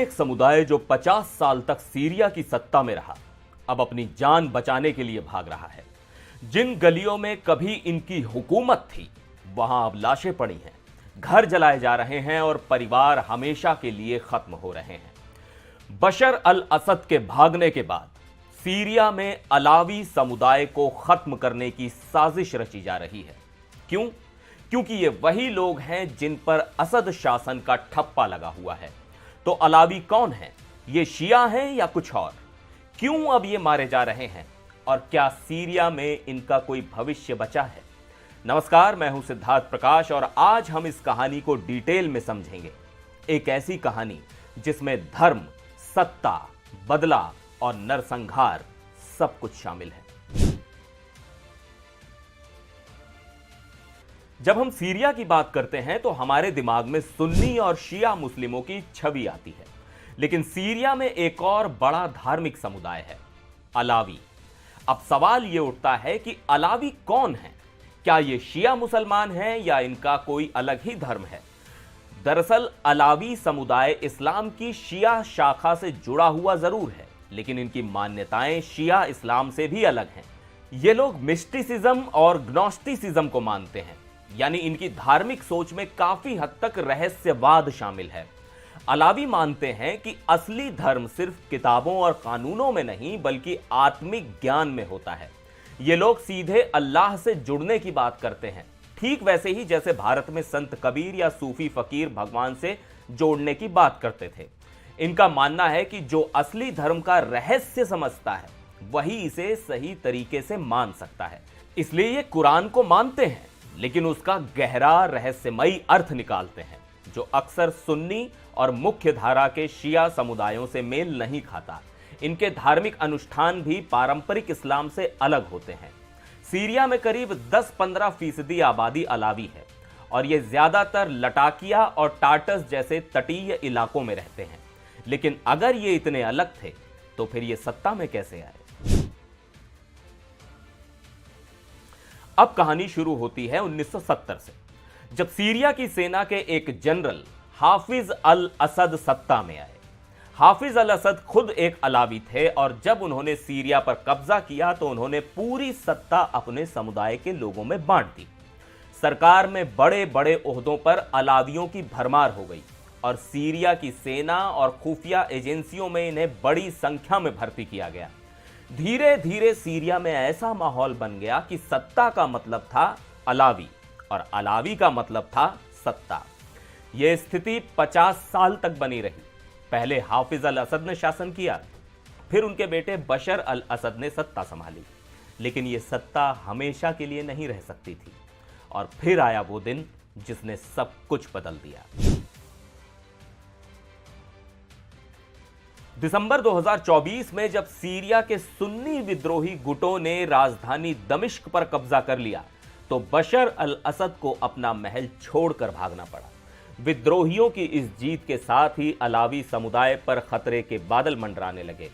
एक समुदाय जो 50 साल तक सीरिया की सत्ता में रहा, अब अपनी जान बचाने के लिए भाग रहा है। जिन गलियों में कभी इनकी हुकूमत थी, वहां अब लाशें पड़ी हैं, घर जलाए जा रहे हैं और परिवार हमेशा के लिए खत्म हो रहे हैं। बशर अल असद के भागने के बाद सीरिया में अलावी समुदाय को खत्म करने की साजिश रची जा रही है। क्यों? क्योंकि ये वही लोग हैं जिन पर असद शासन का ठप्पा लगा हुआ है। तो अलावी कौन है? ये शिया हैं या कुछ और? क्यों अब ये मारे जा रहे हैं और क्या सीरिया में इनका कोई भविष्य बचा है? नमस्कार, मैं हूं सिद्धार्थ प्रकाश और आज हम इस कहानी को डिटेल में समझेंगे। एक ऐसी कहानी जिसमें धर्म, सत्ता, बदला और नरसंहार सब कुछ शामिल है। जब हम सीरिया की बात करते हैं तो हमारे दिमाग में सुन्नी और शिया मुस्लिमों की छवि आती है, लेकिन सीरिया में एक और बड़ा धार्मिक समुदाय है, अलावी। अब सवाल यह उठता है कि अलावी कौन है? क्या ये शिया मुसलमान हैं या इनका कोई अलग ही धर्म है? दरअसल अलावी समुदाय इस्लाम की शिया शाखा से जुड़ा हुआ जरूर है, लेकिन इनकी मान्यताएं शिया इस्लाम से भी अलग हैं। ये लोग मिस्टिसिज्म और ग्नोस्टिसिज्म को मानते हैं, यानी इनकी धार्मिक सोच में काफी हद तक रहस्यवाद शामिल है। अलावी मानते हैं कि असली धर्म सिर्फ किताबों और कानूनों में नहीं बल्कि आत्मिक ज्ञान में होता है। ये लोग सीधे अल्लाह से जुड़ने की बात करते हैं, ठीक वैसे ही जैसे भारत में संत कबीर या सूफी फकीर भगवान से जोड़ने की बात करते थे। इनका मानना है कि जो असली धर्म का रहस्य समझता है वही इसे सही तरीके से मान सकता है। इसलिए ये कुरान को मानते हैं, लेकिन उसका गहरा रहस्यमयी अर्थ निकालते हैं जो अक्सर सुन्नी और मुख्य धारा के शिया समुदायों से मेल नहीं खाता। इनके धार्मिक अनुष्ठान भी पारंपरिक इस्लाम से अलग होते हैं। सीरिया में करीब 10-15% आबादी अलावी है और ये ज्यादातर लटाकिया और टाटस जैसे तटीय इलाकों में रहते हैं। लेकिन अगर ये इतने अलग थे तो फिर ये सत्ता में कैसे आए? अब कहानी शुरू होती है 1970 से, जब सीरिया की सेना के एक जनरल हाफिज अल असद सत्ता में आए। हाफिज अल असद खुद एक अलावी थे और जब उन्होंने सीरिया पर कब्जा किया तो उन्होंने पूरी सत्ता अपने समुदाय के लोगों में बांट दी। सरकार में बड़े बड़े ओहदों पर अलावियों की भरमार हो गई और सीरिया की सेना और खुफिया एजेंसियों में इन्हें बड़ी संख्या में भर्ती किया गया। धीरे धीरे सीरिया में ऐसा माहौल बन गया कि सत्ता का मतलब था अलावी और अलावी का मतलब था सत्ता। यह स्थिति 50 साल तक बनी रही। पहले हाफिज अल असद ने शासन किया, फिर उनके बेटे बशर अल असद ने सत्ता संभाली, लेकिन यह सत्ता हमेशा के लिए नहीं रह सकती थी। और फिर आया वो दिन जिसने सब कुछ बदल दिया। दिसंबर 2024 में जब सीरिया के सुन्नी विद्रोही गुटों ने राजधानी दमिश्क पर कब्जा कर लिया तो बशर अल असद को अपना महल छोड़कर भागना पड़ा। विद्रोहियों की इस जीत के साथ ही अलावी समुदाय पर खतरे के बादल मंडराने लगे।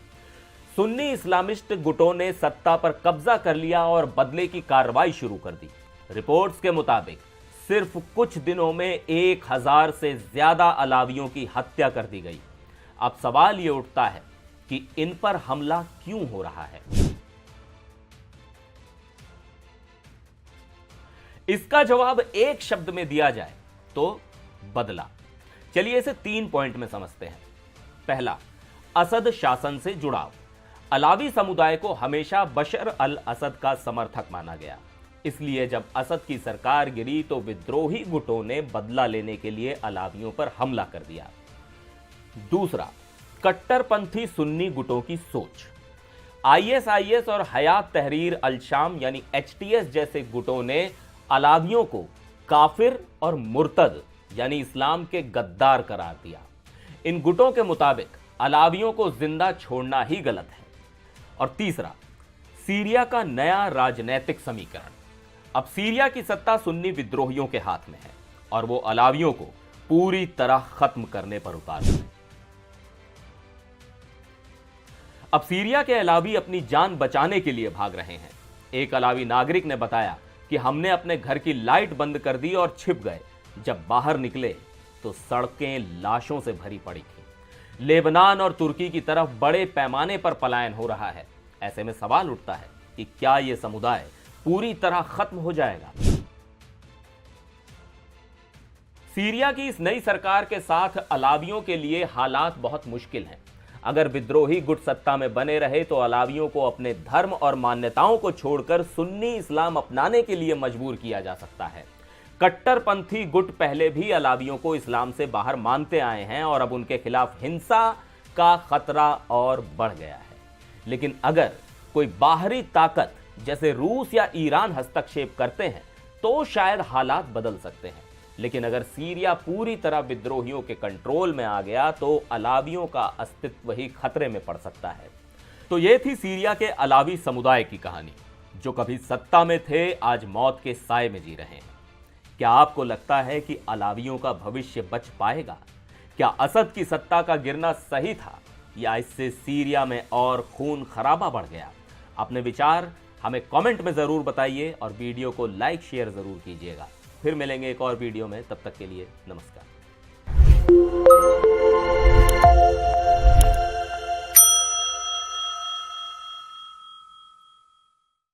सुन्नी इस्लामिस्ट गुटों ने सत्ता पर कब्जा कर लिया और बदले की कार्रवाई शुरू कर दी। रिपोर्ट्स के मुताबिक सिर्फ कुछ दिनों में 1000 से ज्यादा अलावियों की हत्या कर दी गई। अब सवाल यह उठता है कि इन पर हमला क्यों हो रहा है? इसका जवाब एक शब्द में दिया जाए तो बदला। चलिए इसे 3 पॉइंट में समझते हैं। पहला, असद शासन से जुड़ाव। अलावी समुदाय को हमेशा बशर अल असद का समर्थक माना गया, इसलिए जब असद की सरकार गिरी तो विद्रोही गुटों ने बदला लेने के लिए अलावियों पर हमला कर दिया। दूसरा, कट्टरपंथी सुन्नी गुटों की सोच। आईएसआईएस और हयात तहरीर अल शाम यानी एचटीएस जैसे गुटों ने अलावियों को काफिर और मुर्तद यानी इस्लाम के गद्दार करार दिया। इन गुटों के मुताबिक अलावियों को जिंदा छोड़ना ही गलत है। और तीसरा, सीरिया का नया राजनैतिक समीकरण। अब सीरिया की सत्ता सुन्नी विद्रोहियों के हाथ में है और वो अलावियों को पूरी तरह खत्म करने पर उतार हैं। अब सीरिया के अलावी अपनी जान बचाने के लिए भाग रहे हैं। एक अलावी नागरिक ने बताया कि हमने अपने घर की लाइट बंद कर दी और छिप गए। जब बाहर निकले तो सड़कें लाशों से भरी पड़ी थी। लेबनान और तुर्की की तरफ बड़े पैमाने पर पलायन हो रहा है। ऐसे में सवाल उठता है कि क्या यह समुदाय पूरी तरह खत्म हो जाएगा? सीरिया की इस नई सरकार के साथ अलावियों के लिए हालात बहुत मुश्किल हैं। अगर विद्रोही गुट सत्ता में बने रहे तो अलावियों को अपने धर्म और मान्यताओं को छोड़कर सुन्नी इस्लाम अपनाने के लिए मजबूर किया जा सकता है। कट्टरपंथी गुट पहले भी अलावियों को इस्लाम से बाहर मानते आए हैं और अब उनके खिलाफ हिंसा का खतरा और बढ़ गया है। लेकिन अगर कोई बाहरी ताकत जैसे रूस या ईरान हस्तक्षेप करते हैं तो शायद हालात बदल सकते हैं। लेकिन अगर सीरिया पूरी तरह विद्रोहियों के कंट्रोल में आ गया तो अलावियों का अस्तित्व ही खतरे में पड़ सकता है। तो यह थी सीरिया के अलावी समुदाय की कहानी, जो कभी सत्ता में थे, आज मौत के साए में जी रहे हैं। क्या आपको लगता है कि अलावियों का भविष्य बच पाएगा? क्या असद की सत्ता का गिरना सही था या इससे सीरिया में और खून खराबा बढ़ गया? अपने विचार हमें कमेंट में जरूर बताइए और वीडियो को लाइक शेयर जरूर कीजिएगा। फिर मिलेंगे एक और वीडियो में, तब तक के लिए नमस्कार।